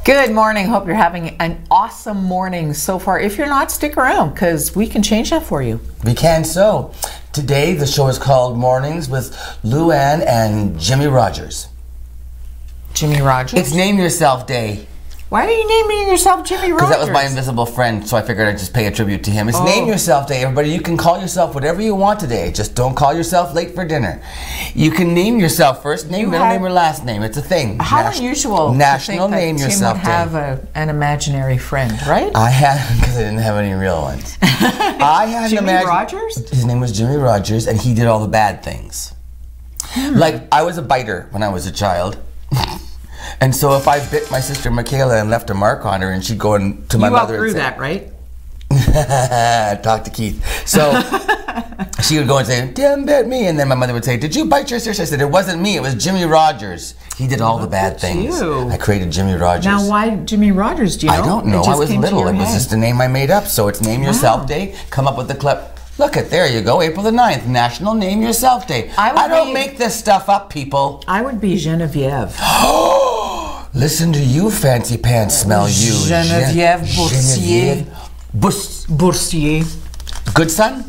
Good morning. Hope you're having an awesome morning so far. If you're not, stick around because we can change that for you. We can so. Today the show is called Mornings with Luann and Jimmy Rogers. Jimmy Rogers? It's Name Yourself Day. Why are you naming yourself Jimmy Rogers? Because that was my invisible friend, so I figured I'd just pay a tribute to him. It's Name Yourself Day, everybody. You can call yourself whatever you want today. Just don't call yourself late for dinner. You can name yourself first name, middle name, or last name. It's a thing. How unusual National to think Name that Yourself Tim would have an imaginary friend, right? I had, because I didn't have any real ones. I had Jimmy Rogers? His name was Jimmy Rogers, and he did all the bad things. Like, I was a biter when I was a child. And so if I bit my sister Michaela and left a mark on her and she'd go to my mother and say... You outgrew that, right? Talk to Keith. So she would go and say, Tim bit me. And then my mother would say, did you bite your sister? I said, it wasn't me, it was Jimmy Rogers. He did all the bad things. I created Jimmy Rogers. Now why Jimmy Rogers, do you know? I don't know. I was little. It was just a name I made up. So it's Name Yourself Day. Come up with the clip. Look at, there you go, April the 9th, National Name Yourself Day. I don't make this stuff up, people. I would be Genevieve. Listen to you, fancy pants smell you. Genevieve Boursier. Boursier. Good son?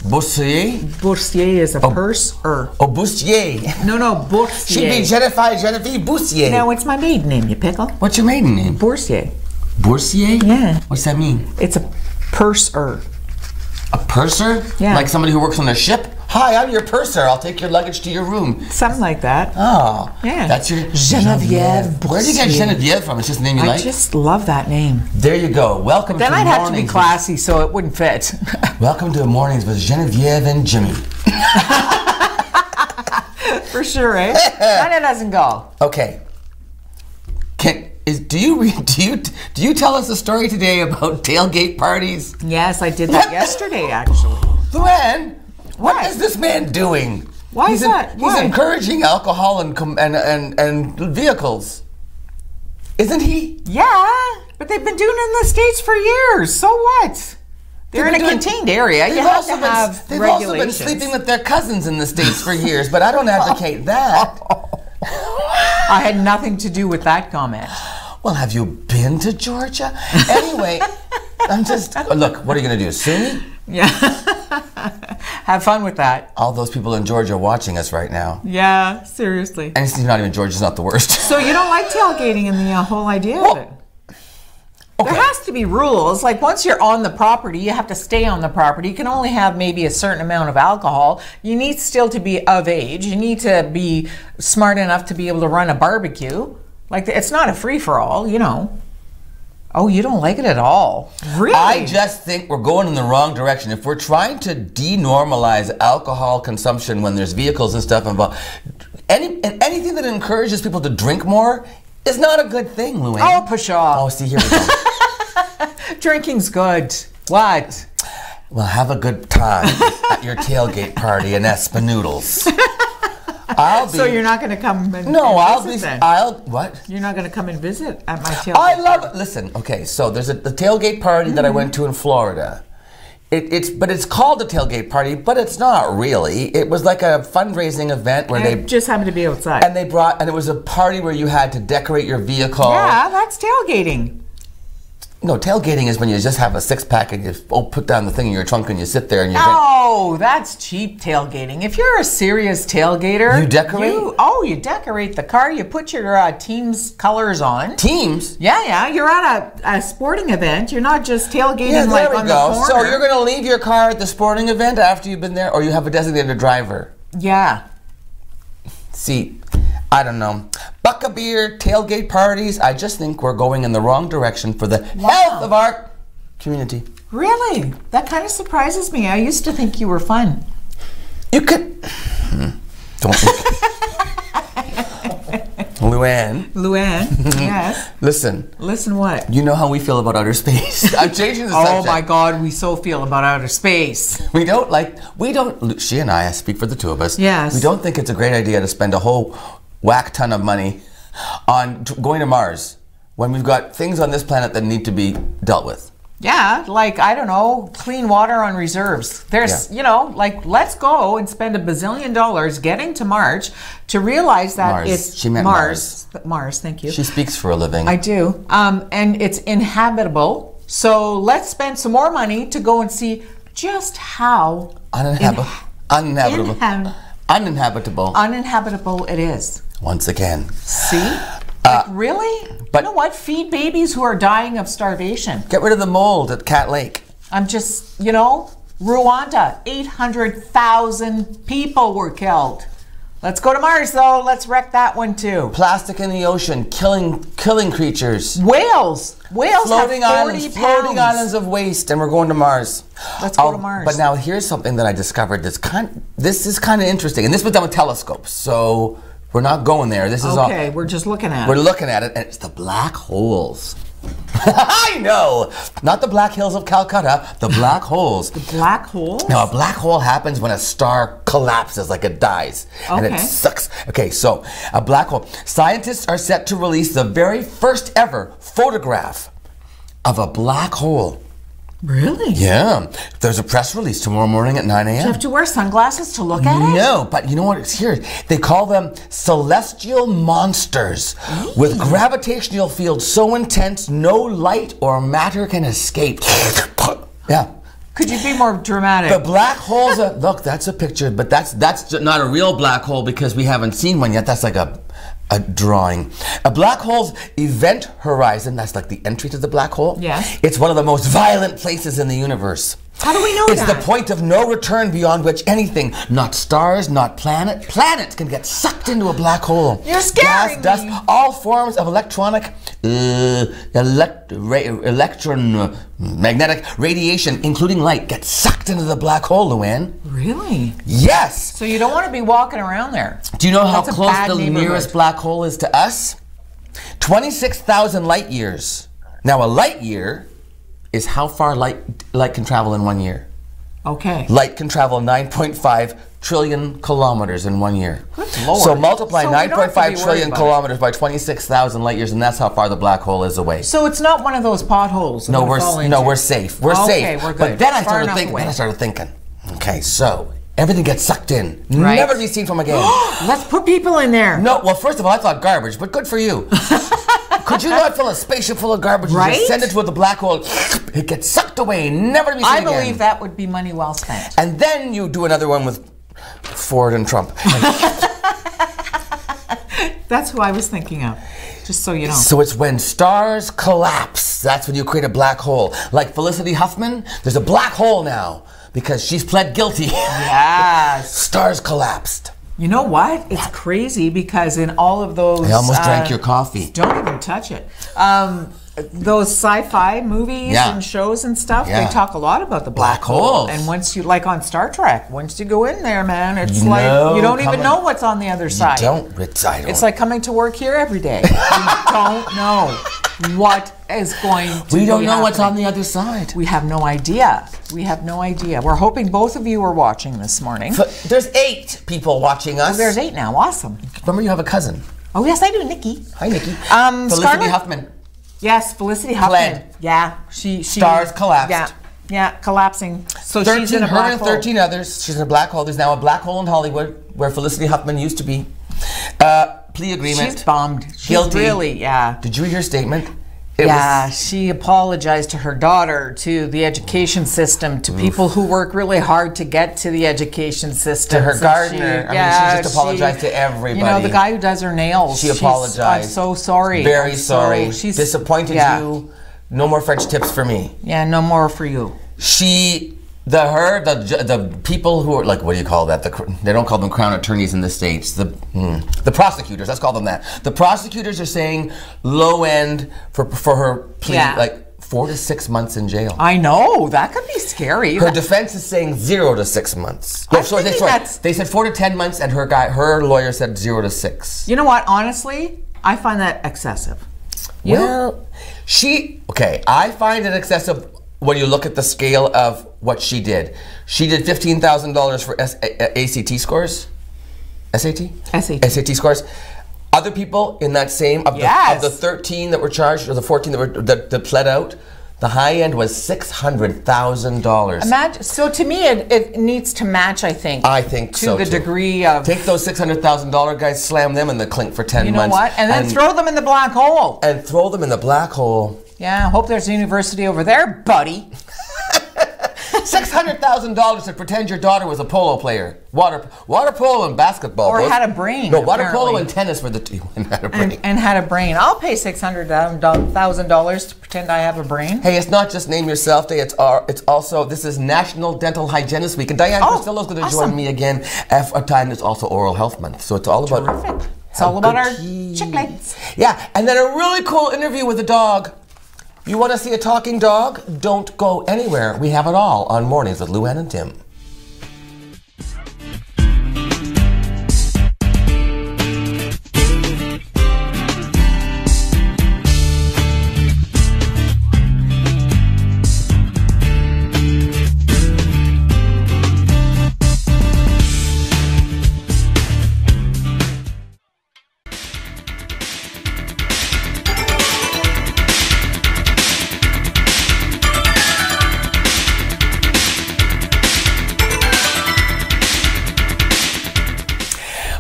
Boursier? Boursier is a purse-er. Oh, Boursier. No, Boursier. She'd be Genevieve Boursier. No, it's my maiden name, you pickle. What's your maiden name? Boursier. Boursier? Yeah. What's that mean? It's a purse-er. A purser? Yeah. Like somebody who works on a ship? Hi, I'm your purser. I'll take your luggage to your room. Something like that. Oh. Yeah. That's your Genevieve. Where do you get Genevieve from? It's just a name you like? I just love that name. There you go. Welcome to Then Mornings. I'd have to be classy so it wouldn't fit. Welcome to Mornings with Genevieve and Jimmy. For sure, eh? That doesn't go. Okay. Do you tell us a story today about tailgate parties? Yes, I did that yesterday, actually. Luann, what is this man doing? Why is that? He's encouraging alcohol and vehicles. Isn't he? Yeah, but they've been doing it in the States for years. So what? They're in a contained area. You have to have regulations. They've also been sleeping with their cousins in the States for years, but I don't advocate that. I had nothing to do with that comment. Well, have you been to Georgia? Anyway, I'm just... Look, what are you going to do, sue me? Yeah. Have fun with that. All those people in Georgia watching us right now. Yeah, seriously. And it's not even Georgia's not the worst. So you don't like tailgating and the whole idea of it? Okay. There has to be rules. Like once you're on the property, you have to stay on the property. You can only have maybe a certain amount of alcohol. You need still to be of age. You need to be smart enough to be able to run a barbecue. Like it's not a free-for-all, you know. Oh, you don't like it at all? Really? I just think we're going in the wrong direction. If we're trying to denormalize alcohol consumption when there's vehicles and stuff involved, anything that encourages people to drink more is not a good thing, Luann. Oh, push off. Oh, see, here we go. Drinking's good. What? Well, have a good time at your tailgate party in Espanoodles. So you're not going to come and visit then? What? You're not going to come and visit at my tailgate party? Listen, okay, so there's the tailgate party that I went to in Florida. It's called a tailgate party, but it's not really. It was like a fundraising event where they just happened to be outside. And it was a party where you had to decorate your vehicle. Yeah, that's tailgating. No, tailgating is when you just have a six-pack and you put down the thing in your trunk and you sit there and you drink. That's cheap tailgating. If you're a serious tailgater... You decorate? You decorate the car. You put your team's colors on. Teams? Yeah. You're at a sporting event. You're not just tailgating on the corner. So you're going to leave your car at the sporting event after you've been there, or you have a designated driver? Yeah. See, I don't know. Buck-a-beer, tailgate parties, I just think we're going in the wrong direction for the health of our community. Really? That kind of surprises me. I used to think you were fun. You could... Don't think... Luann, yes. Listen. Listen what? You know how we feel about outer space. I'm changing the subject. Oh my God, we so feel about outer space. She and I speak for the two of us. Yes. We don't think it's a great idea to spend a whole whack ton of money on going to Mars when we've got things on this planet that need to be dealt with. Yeah, like, I don't know, clean water on reserves. There's, you know, like, let's go and spend $1 bazillion getting to Mars to realize that Mars. it's She meant Mars. Mars, thank you. She speaks for a living. I do. And it's inhabitable. So let's spend some more money to go and see just how uninhabitable it is. Once again. See? Like, really? But you know what? Feed babies who are dying of starvation. Get rid of the mold at Cat Lake. I'm just, you know, Rwanda, 800,000 people were killed. Let's go to Mars, though. Let's wreck that one, too. Plastic in the ocean, killing creatures. Whales Floating have 40 islands, pounds. floating islands of waste, and we're going to Mars. Let's go to Mars. But now here's something that I discovered this is kind of interesting. And this was done with telescopes, so we're not going there. This is okay, we're just looking at it. We're looking at it, and it's the black holes. I know! Not the black hills of Calcutta, the black holes. The black holes? Now, a black hole happens when a star collapses, like it dies. And it Okay. sucks. Okay, so a black hole. Scientists are set to release the very first ever photograph of a black hole. Really? Yeah. There's a press release tomorrow morning at 9 a.m. Do you have to wear sunglasses to look at it? No, but you know what? It's here. They call them celestial monsters with gravitational fields so intense no light or matter can escape. Yeah. Could you be more dramatic? The black holes. Look, that's a picture, but that's not a real black hole because we haven't seen one yet. That's like a drawing. A black hole's event horizon, that's like the entry to the black hole. Yes. It's one of the most violent places in the universe. How do we know It's that? the point of no return beyond which anything, not stars, not planets can get sucked into a black hole. You're scaring Gas, dust, me. all forms of electronic, magnetic radiation, including light, get sucked into the black hole, Luann. Really? Yes. So you don't want to be walking around there. Do you know how That's a close bad the neighborhood. nearest black hole is to us? 26,000 light years. Now, a light year is how far light can travel in 1 year. Okay. Light can travel 9.5 trillion kilometers in 1 year. Good Lord. So multiply So we don't have to 9.5 be worried trillion about kilometers by 26,000 light years, and that's how far the black hole is away. So it's not one of those potholes. No, we're into. safe. We're Okay, safe. we're good. But then I Far enough started away. thinking. Okay, so everything gets sucked in, Right. never to be seen from again. Let's put people in there. No, well, first of all, I thought garbage, but good for you. Could you not fill a spaceship full of garbage and Right? just send it to the black hole? It gets sucked away, never to be seen I again. believe that would be money well spent. And then you do another one with Ford and Trump. That's who I was thinking of, just so you know. So it's when stars collapse. That's when you create a black hole. Like Felicity Huffman, there's a black hole now because she's pled guilty. Yes. Stars collapsed. You know what? It's crazy because in all of those... I almost drank your coffee. Don't even touch it. Those sci-fi movies Yeah. and shows and stuff, Yeah. they talk a lot about the black Black hole. holes. And once you, like on Star Trek, once you go in there, man, it's You like know, you don't even coming- know what's on the other side. I don't. It's like coming to work here every day. We don't know what is going to we don't be know what's on happening. the other side. We have no idea. We have no idea. We're hoping both of you are watching this morning. There's 8 people watching us. There's 8 now. Awesome. Remember, you have a cousin. Oh, yes, I do, Nikki. Hi, Nikki. Scarlett? Felicity Huffman. Yes, Felicity Huffman. Pled. Yeah, she Stars collapsed. Yeah, collapsing. So 13, she's in a her black and hole. 13 others. She's in a black hole. There's now a black hole in Hollywood where Felicity Huffman used to be. Plea agreement. She's bummed. She's Guilty. really, yeah. Did you read her statement? She apologized to her daughter, to the education system, to people who work really hard to get to the education system. To her gardener. She just apologized to everybody. You know, the guy who does her nails. She apologized. I'm so sorry. Very I'm sorry. She's disappointed you. No more French tips for me. Yeah, no more for you. The people who are, like, what do you call that? They don't call them crown attorneys in the States. The prosecutors, let's call them that. The prosecutors are saying low end for her plea, like 4 to 6 months in jail. I know, that could be scary. Her defense is saying 0 to 6 months. I'm thinking that's- They said 4 to 10 months, and her lawyer said 0 to 6. You know what? Honestly, I find that excessive. You? Well, I find it excessive when you look at the scale of what she did. She did $15,000 for ACT scores. SAT? SAT. SAT scores. Other people in that same, of the 13 that were charged, or the 14 that pled out, The high end was $600,000. Imagine. So to me, it needs to match. I think. To the degree of. Take those $600,000 guys, slam them in the clink for 10 months. You know what? And then throw them in the black hole. And throw them in the black hole. Yeah. Hope there's a university over there, buddy. $600,000 to pretend your daughter was a polo player. Water polo and basketball. Or had a brain. No, water polo and tennis were the two. And had a brain. And had a brain. I'll pay $600,000 to pretend I have a brain. Hey, it's not just Name Yourself Day. It's also, this is National Dental Hygienist Week. And Diane Costello's going to join me again at a time that's also Oral Health Month. So it's all about... Terrific. It's all about our chicklets. Yeah, and then a really cool interview with a dog. You want to see a talking dog? Don't go anywhere. We have it all on Mornings with Luann and Tim.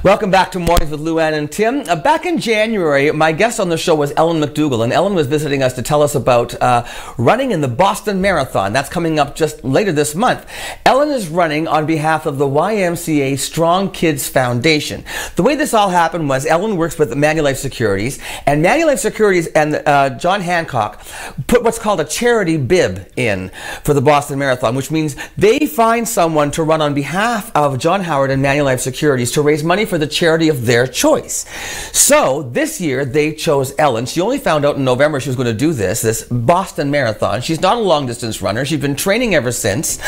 Welcome back to Mornings with Luann and Tim. Back in January, my guest on the show was Ellen McDougall, and Ellen was visiting us to tell us about running in the Boston Marathon. That's coming up just later this month. Ellen is running on behalf of the YMCA Strong Kids Foundation. The way this all happened was Ellen works with Manulife Securities, and Manulife Securities and John Hancock put what's called a charity bib in for the Boston Marathon, which means they find someone to run on behalf of John Howard and Manulife Securities to raise money for the charity of their choice. So this year they chose Ellen. She only found out in November she was going to do this Boston Marathon. She's not a long distance runner. She's been training ever since.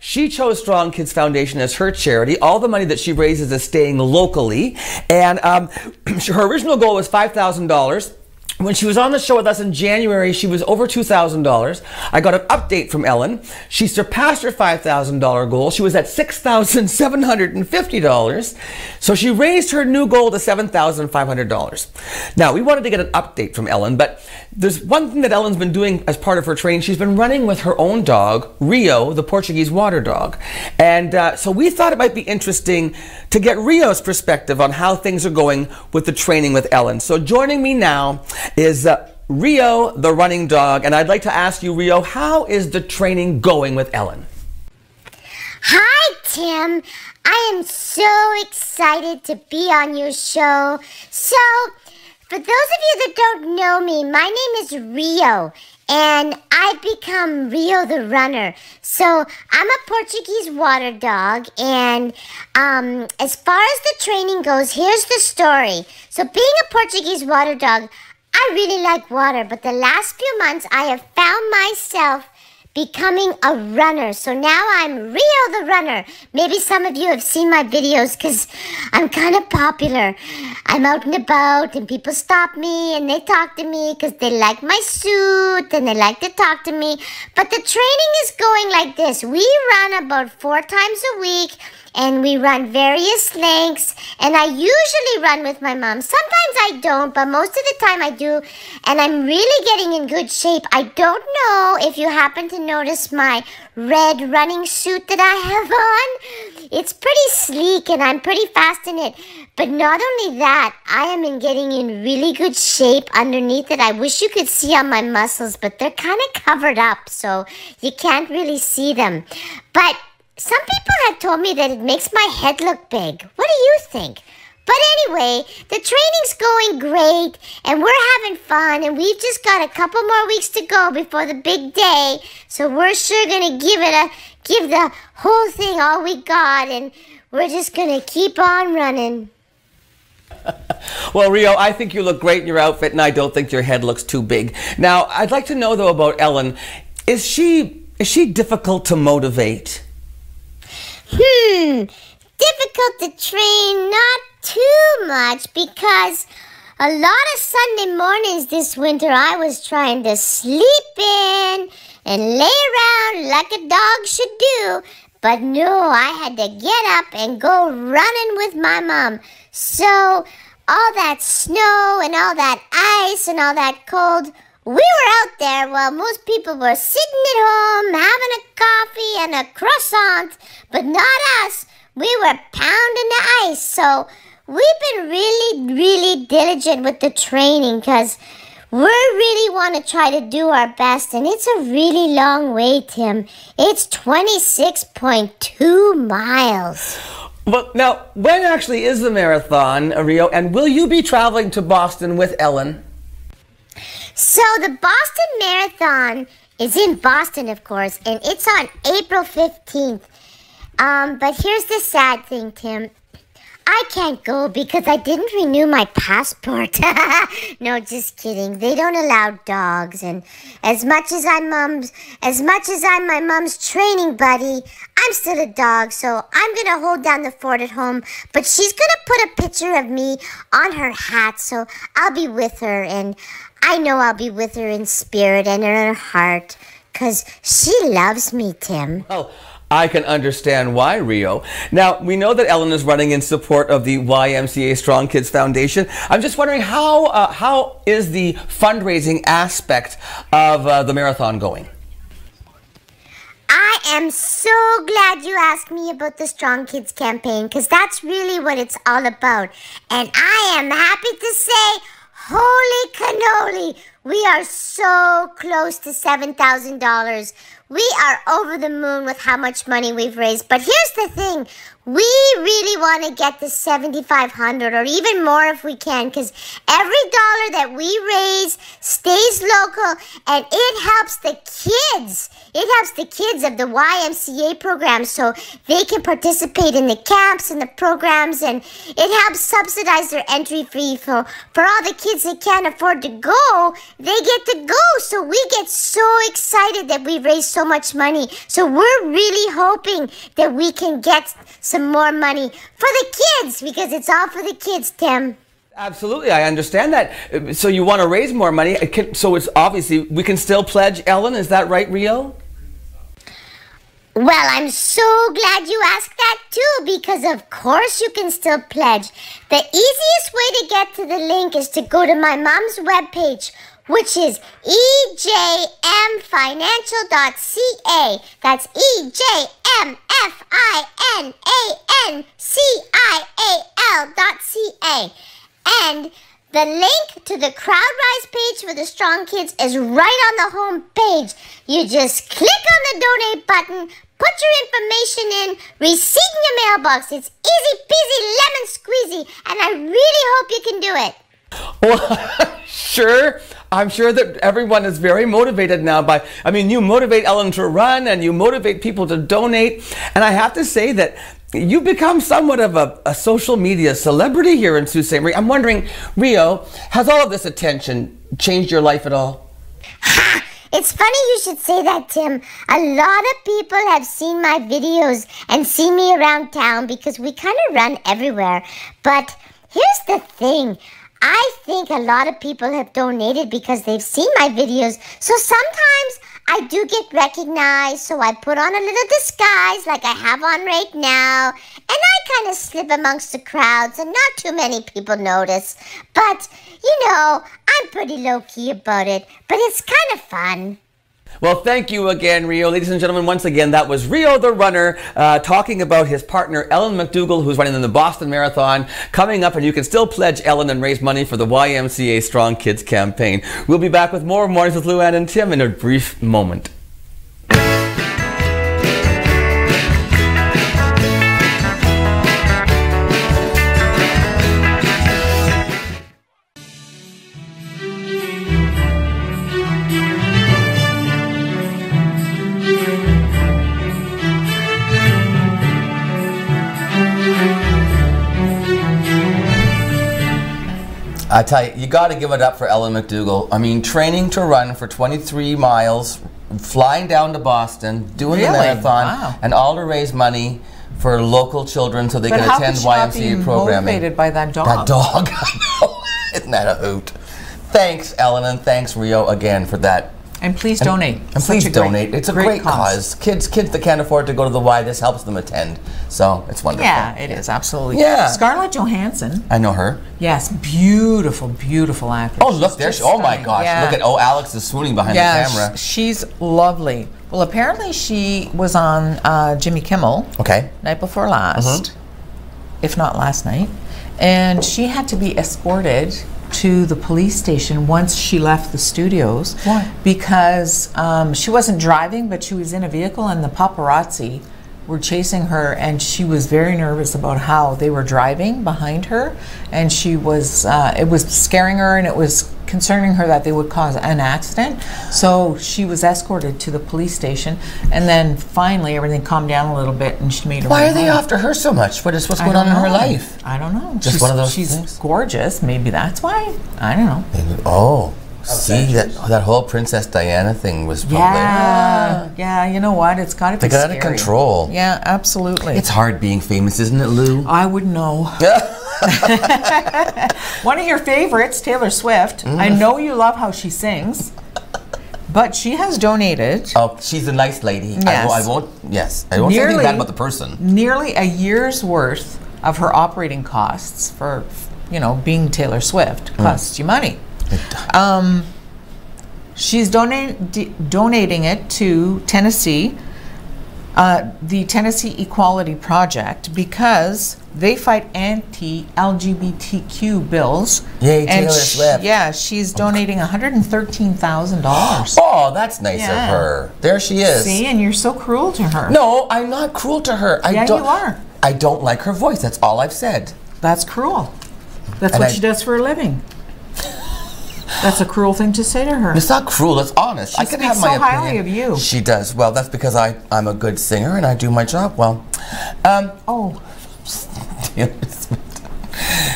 She chose Strong Kids Foundation as her charity. All the money that she raises is staying locally. And her original goal was $5,000. When she was on the show with us in January, she was over $2,000. I got an update from Ellen. She surpassed her $5,000 goal. She was at $6,750. So she raised her new goal to $7,500. Now, we wanted to get an update from Ellen, but there's one thing that Ellen's been doing as part of her training. She's been running with her own dog, Rio, the Portuguese water dog. And so we thought it might be interesting to get Rio's perspective on how things are going with the training with Ellen. So joining me now is Rio, the running dog, and I'd like to ask you, Rio, how is the training going with Ellen? Hi, Tim. I am so excited to be on your show. So, for those of you that don't know me, my name is Rio, and I've become Rio the runner. So, I'm a Portuguese water dog, and as far as the training goes, here's the story. So, being a Portuguese water dog, I really like water, but the last few months I have found myself becoming a runner. So now I'm Rio the runner. Maybe some of you have seen my videos because I'm kind of popular. I'm out and about and people stop me and they talk to me because they like my suit and they like to talk to me. But the training is going like this. We run about 4 times a week. And we run various lengths, and I usually run with my mom. Sometimes I don't, but most of the time I do, and I'm really getting in good shape. I don't know if you happen to notice my red running suit that I have on. It's pretty sleek, and I'm pretty fast in it. But not only that, I am getting in really good shape underneath it. I wish you could see on my muscles, but they're kind of covered up, so you can't really see them. But some people have told me that it makes my head look big. What do you think? But anyway, the training's going great, and we're having fun, and we've just got a couple more weeks to go before the big day. So we're sure going to give the whole thing all we got, and we're just going to keep on running. Well, Rio, I think you look great in your outfit, and I don't think your head looks too big. Now, I'd like to know, though, about Ellen. Is she difficult to motivate? Difficult to train, not too much, because a lot of Sunday mornings this winter I was trying to sleep in and lay around like a dog should do. But no, I had to get up and go running with my mom. So all that snow and all that ice and all that cold, we were out there while most people were sitting at home having a coffee and a croissant, but not us. We were pounding the ice. So we've been really diligent with the training because we really want to try to do our best, and it's a really long way, Tim. It's 26.2 miles. Well, now, when actually is the marathon, Rio, and will you be traveling to Boston with Ellen? So the Boston Marathon is in Boston, of course, and it's on April 15th. But here's the sad thing, Tim. I can't go because I didn't renew my passport. No, just kidding. They don't allow dogs, and as much as I'm my mom's training buddy, I'm still a dog, so I'm gonna hold down the fort at home. But she's gonna put a picture of me on her hat, so I'll be with her, and I know I'll be with her in spirit and in her heart, 'cause she loves me, Tim. Well, I can understand why, Rio. Now, we know that Ellen is running in support of the YMCA Strong Kids Foundation. I'm just wondering how is the fundraising aspect of the marathon going? I am so glad you asked me about the Strong Kids campaign, because that's really what it's all about. And I am happy to say, holy cannoli, we are so close to $7,000. We are over the moon with how much money we've raised. But here's the thing. We really want to get to $7,500 or even more if we can, because every dollar that we raise stays local, and it helps the kids. It helps the kids of the YMCA program so they can participate in the camps and the programs, and it helps subsidize their entry fee for all the kids that can't afford to go. They get to go, so we get so excited that we've raised so much money. So we're really hoping that we can get some more money for the kids, because it's all for the kids, Tim. Absolutely, I understand that. So you want to raise more money, so it's obviously we can still pledge, Ellen, is that right, Rio? Well, I'm so glad you asked that too, because of course you can still pledge. The easiest way to get to the link is to go to my mom's webpage, which is ejmfinancial.ca. That's ejmfinancial.ca. And the link to the CrowdRise page for the Strong Kids is right on the home page. You just click on the donate button, put your information in, receipt in your mailbox. It's easy peasy lemon squeezy, and I really hope you can do it. Well, sure. I'm sure that everyone is very motivated now you motivate Ellen to run, and you motivate people to donate. And I have to say that you've become somewhat of a social media celebrity here in Sault Ste. Marie. I'm wondering, Rio, has all of this attention changed your life at all? It's funny you should say that, Tim. A lot of people have seen my videos and seen me around town because we kind of run everywhere. But here's the thing. I think a lot of people have donated because they've seen my videos. So sometimes I do get recognized, so I put on a little disguise like I have on right now, and I kind of slip amongst the crowds, and not too many people notice. But, I'm pretty low-key about it, but it's kind of fun. Well, thank you again, Rio. Ladies and gentlemen, once again, that was Rio the runner talking about his partner, Ellen McDougall, who's running in the Boston Marathon, coming up, and you can still pledge Ellen and raise money for the YMCA Strong Kids campaign. We'll be back with more Mornings with Luann and Tim in a brief moment. I tell you, you got to give it up for Ellen McDougall. I mean, training to run for 23 miles, flying down to Boston, doing the marathon, and all to raise money for local children so they can attend YMCA programming. Motivated by that dog. That dog, I know. Isn't that a hoot? Thanks, Ellen, and thanks, Rio, again for that And please donate. And please donate. It's a great cause. Kids that can't afford to go to the Y, this helps them attend. So it's wonderful. Yeah, it is, absolutely. Yeah. Scarlett Johansson. I know her. Yes, beautiful, beautiful actress. Oh, look, there she, oh my gosh. Yeah. Look at, Alex is swooning behind the camera. She's lovely. Well, apparently she was on Jimmy Kimmel. Okay. Night before last, if not last night. And she had to be escorted to the police station once she left the studios. Why? Because she wasn't driving, but she was in a vehicle, and the paparazzi were chasing her, and she was very nervous about how they were driving behind her, and she was it was scaring her, and it was concerning her that they would cause an accident. So she was escorted to the police station, and then finally everything calmed down a little bit, and she made her Why way are they home. after her so much? What's going on in her life? I don't know. Just one of those She's things? gorgeous. Maybe that's why. I don't know. Oh, see, that whole Princess Diana thing was probably... Yeah, you know what? It's got to be They got out scary. of control. Yeah, absolutely. It's hard being famous, isn't it, Lou? I would know. One of your favorites, Taylor Swift. I know you love how she sings, but she has donated... Oh, she's a nice lady. Yes. I won't say anything bad about the person. Nearly a year's worth of her operating costs for, being Taylor Swift costs you money. She's donating it to Tennessee, the Tennessee Equality Project, because they fight anti-LGBTQ bills. Yay, Taylor Swift. Yeah, she's donating $113,000. Oh, that's nice of her. There she is. See, and you're so cruel to her. No, I'm not cruel to her. Yeah, you are. I don't like her voice. That's all I've said. That's cruel. That's what she does for a living. That's a cruel thing to say to her. It's not cruel, it's honest. I can have my opinion. so highly of you. She does. Well, that's because I'm a good singer and I do my job well.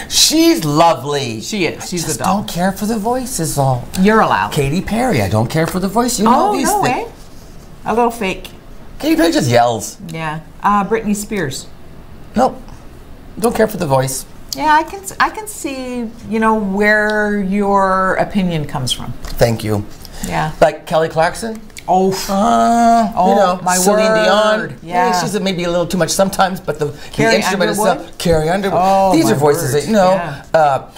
She's lovely. She is. She's I just a doll. don't care for the voice is all. You're allowed. Katy Perry, I don't care for the voice. You know these no things. way. A little fake. Katy Perry just yells. Yeah. Britney Spears. Nope. Don't care for the voice. Yeah, I can see, where your opinion comes from. Thank you. Yeah. Like Kelly Clarkson? My Celine word. Dion. Yeah. She's maybe a little too much sometimes, but the instrument Underwood? itself. Carrie Underwood. Oh, These my are voices word. that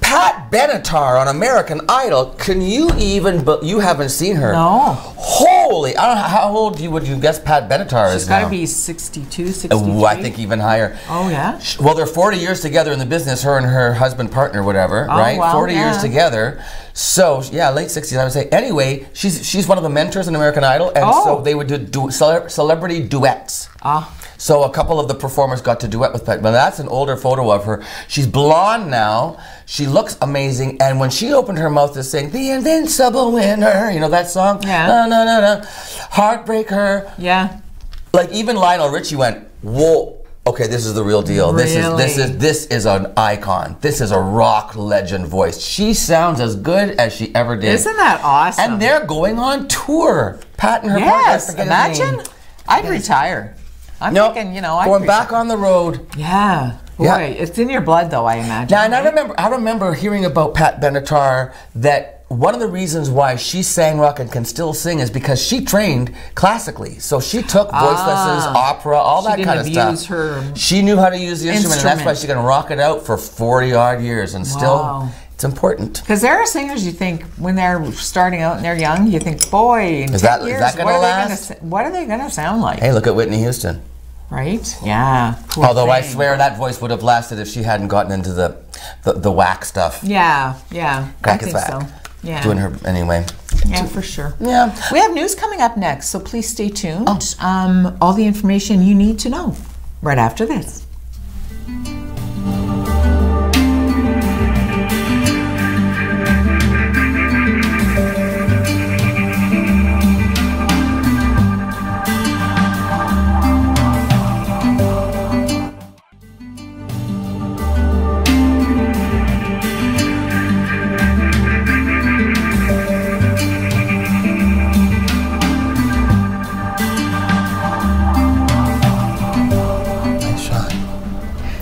Pat Benatar on American Idol. Can you even? But you haven't seen her. No. Holy! I don't know how old would you guess Pat Benatar is She's now? got to be 62, 63. Oh, I think even higher. Oh, yeah? Well, they're 40 years together in the business, her and her husband, partner, whatever, right? Wow, 40 years yeah. together. So, yeah, late 60s, I would say. Anyway, she's one of the mentors in American Idol, and so they would do celebrity duets. So a couple of the performers got to duet with Pat. But that's an older photo of her. She's blonde now. She looks amazing. And when she opened her mouth to sing "The Invincible Winner," you know that song? Yeah. No, no, no, no. Heartbreaker. Yeah. Like even Lionel Richie went, whoa. Okay, this is the real deal. Really? This is an icon. This is a rock legend voice. She sounds as good as she ever did. Isn't that awesome? And they're going on tour. Pat and her partner. Yes, I forget his name. imagine. I'd retire. I'm Nope. thinking, I'd going back retire. on the road. Yeah. Boy, Yeah. it's in your blood, though, I imagine. Now, and right? I remember hearing about Pat Benatar that one of the reasons why she sang rock and can still sing is because she trained classically. So she took voice lessons, opera, all that kind of stuff. She didn't abuse her She knew how to use the instrument, and that's why she can rock it out for 40-odd years, and still, it's important. Because there are singers you think when they're starting out and they're young, you think, boy, in 10 years, that gonna last? What are they going to sound like? Hey, look at Whitney Houston. Right? Yeah. Poor Although I thing. swear that voice would have lasted if she hadn't gotten into the whack stuff. Yeah. Crack I his think back. so. Yeah. Doing her anyway. Yeah, for sure. Yeah. We have news coming up next, so please stay tuned. All the information you need to know right after this.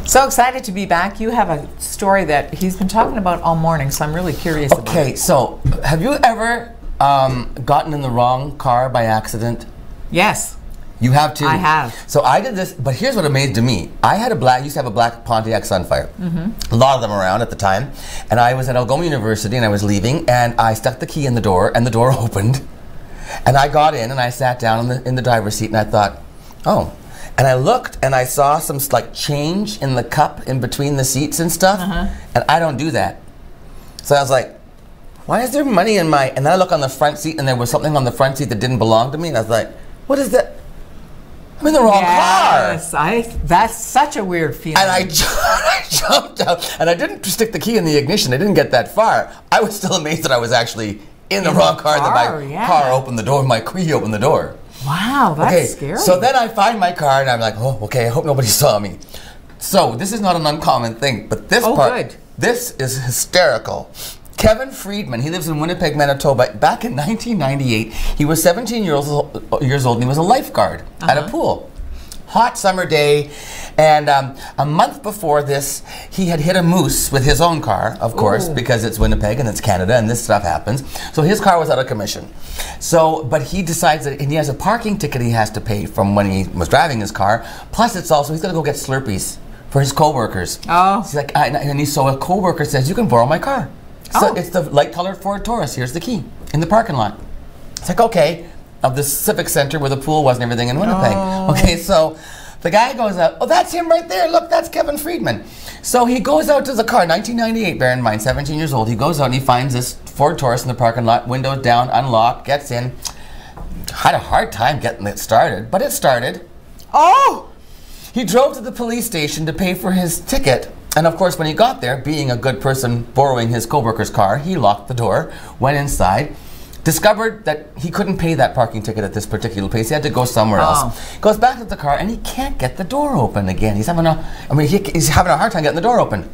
So excited to be back. You have a story that he's been talking about all morning, so I'm really curious about it. Okay, so have you ever gotten in the wrong car by accident? Yes. You have too. I have. So I did this, but here's what amazed me. I had used to have a black Pontiac Sunfire. A lot of them around at the time. And I was at Algoma University and I was leaving and I stuck the key in the door and the door opened. And I got in and I sat down in the driver's seat and I thought, oh. And I looked and I saw some like change in the cup in between the seats and stuff. And I don't do that. So I was like, why is there money in my, and then I look on the front seat and there was something on the front seat that didn't belong to me. And I was like, what is that? I'm in the wrong car. Yes, that's such a weird feeling. And I jumped out, and I didn't stick the key in the ignition. I didn't get that far. I was still amazed that I was actually in the wrong car, that my car opened the door, my key opened the door. Wow, that's scary. So then I find my car, and I'm like, oh, okay, I hope nobody saw me. So this is not an uncommon thing, but this part, this is hysterical. Kevin Friedman, he lives in Winnipeg, Manitoba. Back in 1998, he was 17 years old and he was a lifeguard at a pool. Hot summer day, and a month before this, he had hit a moose with his own car, of course, because it's Winnipeg and it's Canada and this stuff happens. So his car was out of commission. So, but he decides that, and he has a parking ticket he has to pay from when he was driving his car. Plus, it's also, he's gonna go get Slurpees for his co-workers. Oh. He's like, so a co-worker says, you can borrow my car. So it's the light-colored Ford Taurus. Here's the key in the parking lot. It's like, okay, of the Civic Center where the pool was and everything in Winnipeg. Okay, so the guy goes out. Oh, that's him right there. Look, that's Kevin Friedman. So he goes out to the car, 1998, bear in mind, 17 years old. He goes out and he finds this Ford Taurus in the parking lot, windows down, unlocked, gets in. Had a hard time getting it started, but it started. Oh! He drove to the police station to pay for his ticket. And of course, when he got there, being a good person borrowing his co-worker's car, he locked the door, went inside, discovered that he couldn't pay that parking ticket at this particular place. He had to go somewhere else. Goes back to the car and he can't get the door open again. He's having he's having a hard time getting the door open.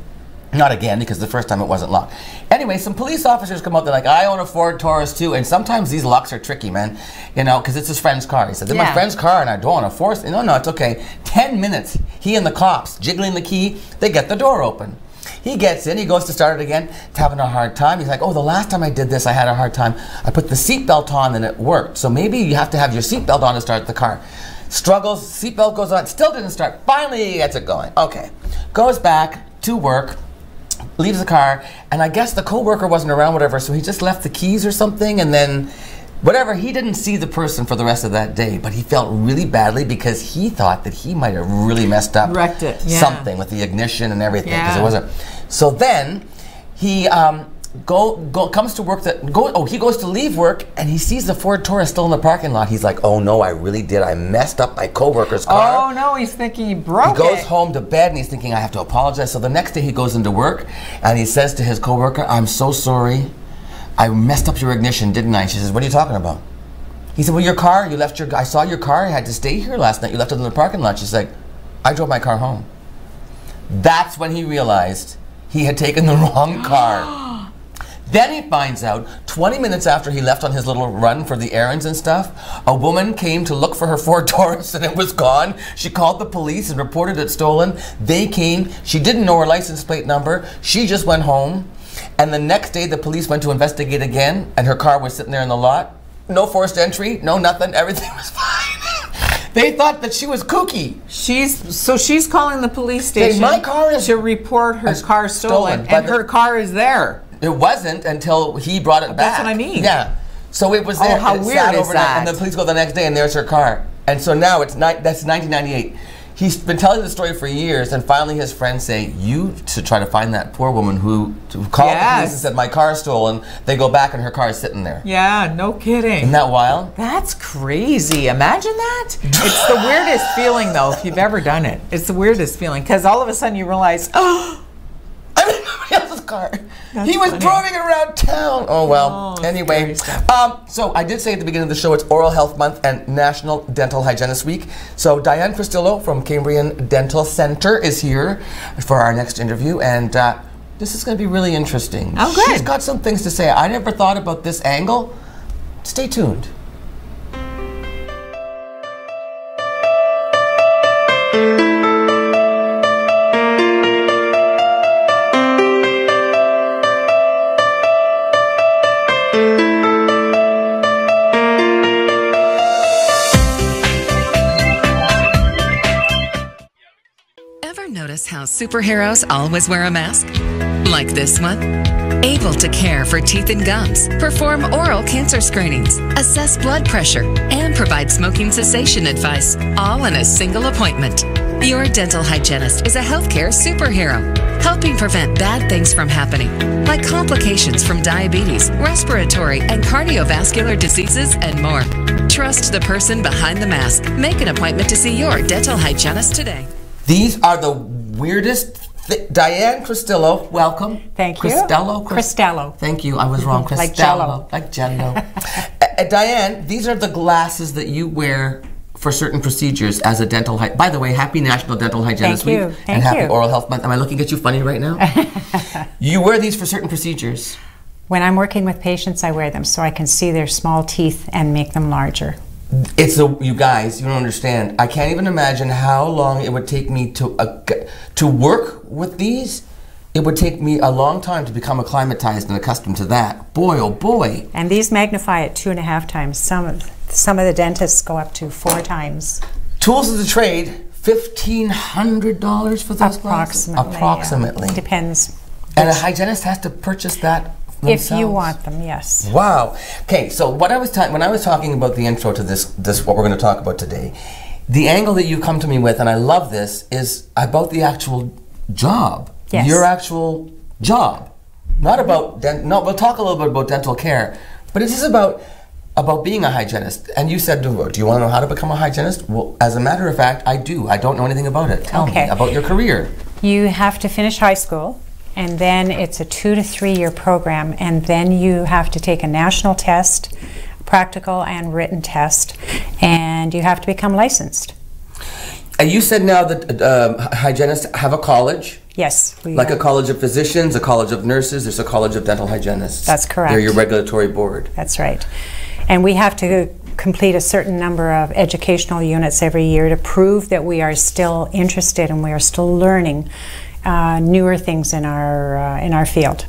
Not again, because the first time it wasn't locked. Anyway, some police officers come out, they're like, I own a Ford Taurus too, and sometimes these locks are tricky, man. You know, because it's his friend's car. He said, it's my friend's car and I don't want to force it. No, it's okay. 10 minutes, he and the cops jiggling the key, they get the door open. He gets in, he goes to start it again, it's having a hard time. He's like, oh, the last time I did this, I had a hard time. I put the seatbelt on and it worked. So maybe you have to have your seatbelt on to start the car. Struggles, seatbelt goes on, still didn't start. Finally, he gets it going. Okay, goes back to work, leaves the car, and I guess the co-worker wasn't around, whatever, so he just left the keys or something, and then whatever, he didn't see the person for the rest of that day, but he felt really badly because he thought that he might have really messed up something with the ignition and everything, because it wasn't. So then he comes to work, he goes to leave work and he sees the Ford Taurus still in the parking lot. He's like, oh no, I really did. I messed up my co-worker's car. Oh no, he's thinking he broke it. He goes home to bed and he's thinking, I have to apologize. So the next day he goes into work and he says to his co-worker, I'm so sorry. I messed up your ignition, didn't I? She says, what are you talking about? He said, well, your car, I saw your car, I had to stay here last night. You left it in the parking lot. She's like, I drove my car home. That's when he realized he had taken the wrong car. Then he finds out, 20 minutes after he left on his little run for the errands and stuff, a woman came to look for her Ford Taurus and it was gone. She called the police and reported it stolen. They came. She didn't know her license plate number. She just went home. And the next day the police went to investigate again and her car was sitting there in the lot. No forced entry, no nothing, everything was fine. They thought that she was kooky. She's calling the police station my car is to report her car stolen and her car is there. It wasn't until he brought it back. That's what I mean. Yeah. So it was there. Oh, how weird is that? And the police go the next day and there's her car. And so now that's 1998. He's been telling the story for years, and finally his friends say, you should try to find that poor woman who called the police and said, my car is stolen. They go back and her car is sitting there. Yeah, no kidding. Isn't that wild? That's crazy. Imagine that. It's the weirdest feeling, though, if you've ever done it. It's the weirdest feeling, because all of a sudden you realize, oh, I'm in somebody else's car. He was driving it around town. Oh, well. Anyway, so I did say at the beginning of the show, it's Oral Health Month and National Dental Hygienist Week. So Diane Cristillo from Cambrian Dental Center is here for our next interview, and this is going to be really interesting. Oh, good. She's got some things to say. I never thought about this angle. Stay tuned. superheroes always wear a mask? Like this one? Able to care for teeth and gums, perform oral cancer screenings, assess blood pressure, and provide smoking cessation advice, all in a single appointment. Your dental hygienist is a healthcare superhero, helping prevent bad things from happening, like complications from diabetes, respiratory, and cardiovascular diseases, and more. Trust the person behind the mask. Make an appointment to see your dental hygienist today. These are the weirdest. Diane Cristillo, welcome. Thank you. Cristello. Thank you. I was wrong. Cristello. Like Jello. Like Jello. Diane, these are the glasses that you wear for certain procedures as a dental hygienist. By the way, happy National Dental Hygienist Week. And happy Oral Health Month. Am I looking at you funny right now? You wear these for certain procedures. When I'm working with patients, I wear them so I can see their small teeth and make them larger. You guys, you don't understand. I can't even imagine how long it would take me to work with these. It would take me a long time to become acclimatized and accustomed to that. Boy, oh boy. And these magnify it 2.5 times. Some of the dentists go up to 4 times. Tools of the trade, $1,500 for those glasses? Approximately. Yeah. Depends. And a hygienist has to purchase that themselves? If you want them, yes. Wow. Okay, so when I was talking about the intro to this what we're going to talk about today, the angle that you come to me with, and I love this, is about the actual job. Yes. Your actual job. Not about we'll talk a little bit about dental care, but it is about being a hygienist. And you said, do you want to know how to become a hygienist? Well, as a matter of fact, I do. I don't know anything about it. Tell me about your career. You have to finish high school, and then it's a 2 to 3 year program, and then you have to take a national test, practical and written test, and you have to become licensed. And you said now that hygienists have a college. Yes. Like a college of physicians, a college of nurses, there's a college of dental hygienists. That's correct. They're your regulatory board. That's right. And we have to complete a certain number of educational units every year to prove that we are still interested and we are still learning newer things in our field.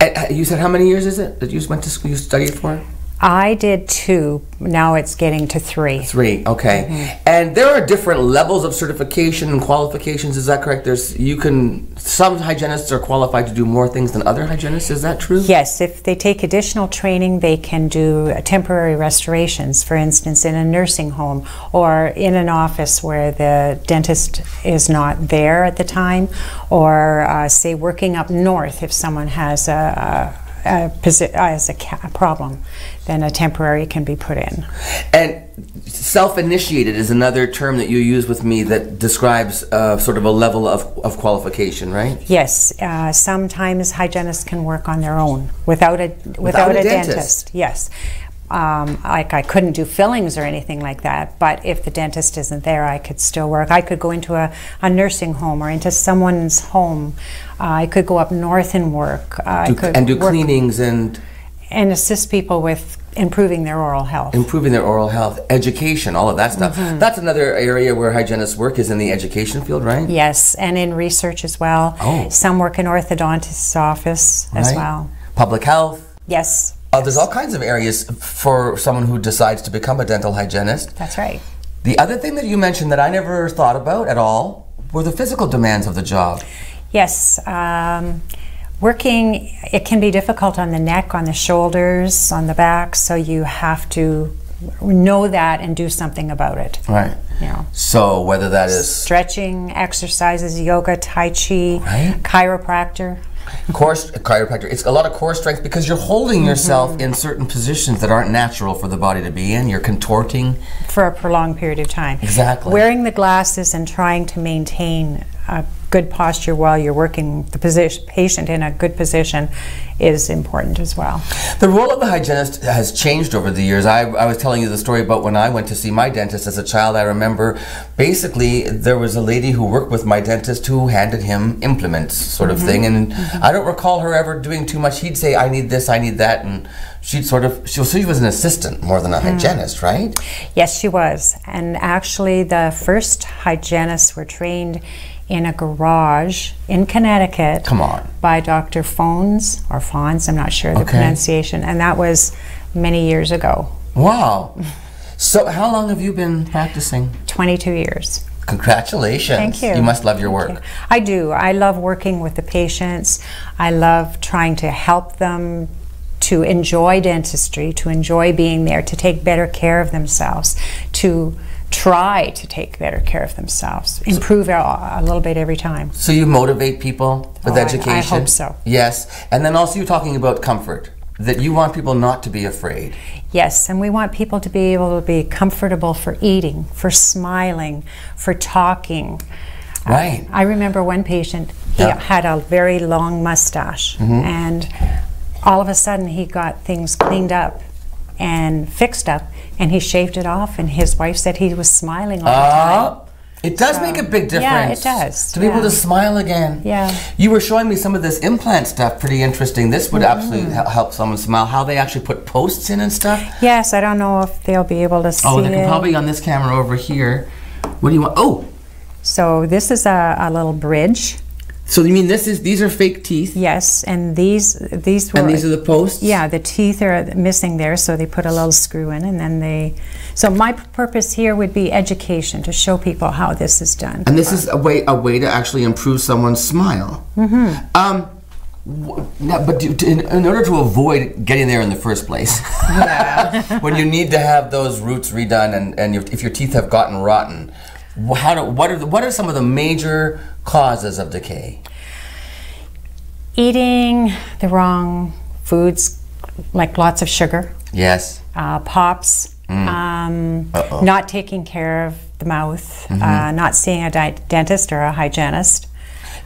And you said how many years is it that you went to school, you studied for? I did 2. Now it's getting to 3. 3, okay. Mm-hmm. And there are different levels of certification and qualifications, is that correct? Some hygienists are qualified to do more things than other hygienists, is that true? Yes, if they take additional training, they can do temporary restorations, for instance, in a nursing home or in an office where the dentist is not there at the time, or say working up north if someone has a problem, then a temporary can be put in. And self-initiated is another term that you use with me that describes sort of a level of qualification, right? Yes, sometimes hygienists can work on their own without a dentist. Yes. Like I couldn't do fillings or anything like that, but if the dentist isn't there, I could still work. I could go into a nursing home or into someone's home. I could go up north and work. Do cleanings and assist people with improving their oral health. Improving their oral health, education, all of that stuff. Mm-hmm. That's another area where hygienists work, is in the education field, right? Yes, and in research as well. Oh. Some work in orthodontist's office as well. Public health. Yes. There's all kinds of areas for someone who decides to become a dental hygienist. That's right. The other thing that you mentioned that I never thought about at all were the physical demands of the job. Yes. Working, it can be difficult on the neck, on the shoulders, on the back, so you have to know that and do something about it. Right. Yeah. So whether that is stretching, exercises, yoga, tai chi, chiropractor. Chiropractor. It's a lot of core strength because you're holding yourself in certain positions that aren't natural for the body to be in. You're contorting for a prolonged period of time. Exactly. Wearing the glasses and trying to maintain a good posture while you're working the patient in a good position is important as well. The role of the hygienist has changed over the years. I was telling you the story about when I went to see my dentist as a child. I remember basically there was a lady who worked with my dentist who handed him implements sort of thing, and I don't recall her ever doing too much. He'd say, I need this, I need that, and she was an assistant more than a hygienist, right? Yes, she was. And actually the first hygienists were trained in a garage in Connecticut. Come on. By Dr. Fons, or Fons, I'm not sure the pronunciation, and that was many years ago. Wow. So how long have you been practicing? 22 years. Congratulations. Thank you. You must love your work. I do. I love working with the patients. I love trying to help them to enjoy dentistry, to enjoy being there, to take better care of themselves, to try to take better care of themselves, improve a little bit every time. So you motivate people with education? I hope so. Yes. And then also you're talking about comfort, that you want people not to be afraid. Yes, and we want people to be able to be comfortable for eating, for smiling, for talking. Right. I remember one patient, he had a very long mustache, and all of a sudden he got things cleaned up and fixed up, and he shaved it off, and his wife said he was smiling all the time. It does make a big difference. Yeah, it does. To be able to smile again. Yeah. You were showing me some of this implant stuff, pretty interesting. This would absolutely help someone smile. How they actually put posts in and stuff. Yes, I don't know if they'll be able to see Oh, they can it. probably on this camera over here. What do you want? Oh! So this is a little bridge. So you mean these are fake teeth? Yes, and these were... And these are the posts? Yeah, the teeth are missing there, so they put a little screw in, and then they... So my purpose here would be education, to show people how this is done. And this is a way to actually improve someone's smile. But in order to avoid getting there in the first place, when you need to have those roots redone, and if your teeth have gotten rotten, what are some of the major causes of decay? Eating the wrong foods, like lots of sugar. Yes. Pops. Not taking care of the mouth. Not seeing a dentist or a hygienist.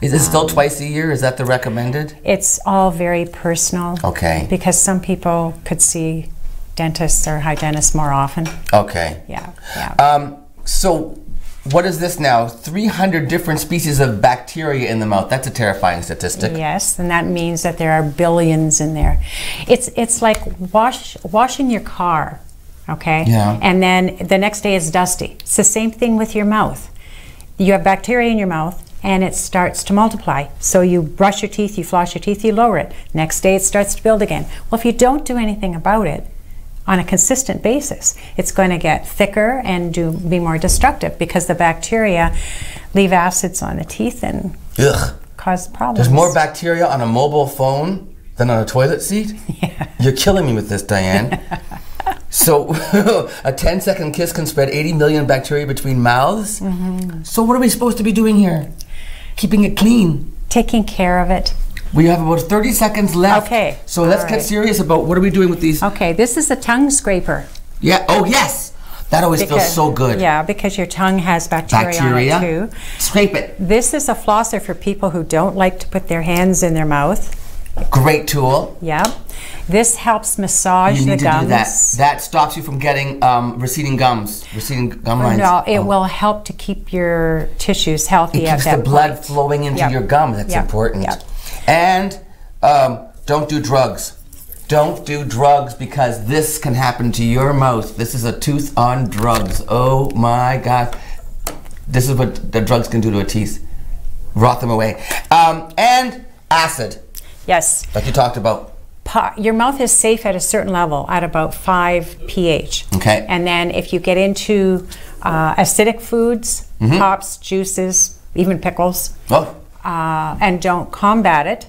Is it still twice a year? Is that the recommended? It's all very personal. Okay. Because some people could see dentists or hygienists more often. Okay. Yeah. So what is this now? 300 different species of bacteria in the mouth. That's a terrifying statistic. Yes, and that means that there are billions in there. It's like washing your car, okay? Yeah. And then the next day it's dusty. It's the same thing with your mouth. You have bacteria in your mouth, and it starts to multiply. So you brush your teeth, you floss your teeth, you lower it. Next day it starts to build again. Well, if you don't do anything about it on a consistent basis, it's going to get thicker and be more destructive, because the bacteria leave acids on the teeth and cause problems. There's more bacteria on a mobile phone than on a toilet seat? Yeah. You're killing me with this, Diane. So a 10-second kiss can spread 80 million bacteria between mouths? So what are we supposed to be doing here? Keeping it clean. Taking care of it. We have about 30 seconds left. Okay. So let's get serious about what are we doing with these. Okay, this is a tongue scraper. Yeah, oh yes! That always feels so good. Yeah, because your tongue has bacteria on it too. Scrape it. This is a flosser for people who don't like to put their hands in their mouth. Great tool. Yeah. This helps massage the gums. Do that. That stops you from getting receding gum lines. No, it will help to keep your tissues healthy at that point. It keeps the blood flowing into your gum. That's important. And don't do drugs. Don't do drugs, because this can happen to your mouth. This is a tooth on drugs. Oh my God. This is what the drugs can do to a teeth. Rot them away. And acid. Yes. Like you talked about. Your mouth is safe at a certain level, at about 5 pH. Okay. And then if you get into acidic foods, pops, juices, even pickles, and don't combat it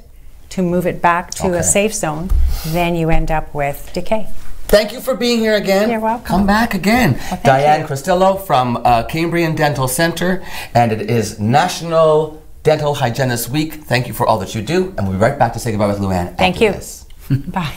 to move it back to a safe zone, then you end up with decay. Thank you for being here again. You're welcome. Come back again. Well, Diane Cristillo from Cambrian Dental Center, and it is National Dental Hygienist Week. Thank you for all that you do, and we'll be right back to say goodbye with Luann. Thank you. This. Bye.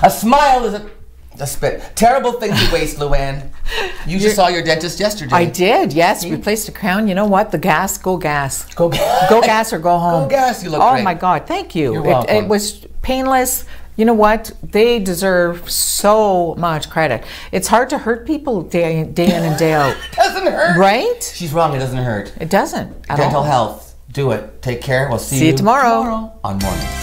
A smile is a spit. Terrible thing to waste, Luann. You just saw your dentist yesterday. I did, yes. Replaced a crown. You know what? The gas, go gas. Go gas. Go gas or go home. Go gas, you look Oh great. my God, thank you. You're welcome. It was painless. You know what? They deserve so much credit. It's hard to hurt people day in and day out. Doesn't hurt. Right? She's wrong. It doesn't hurt. It doesn't at Dental all. health. Do it. Take care. We'll see you tomorrow on Mornings.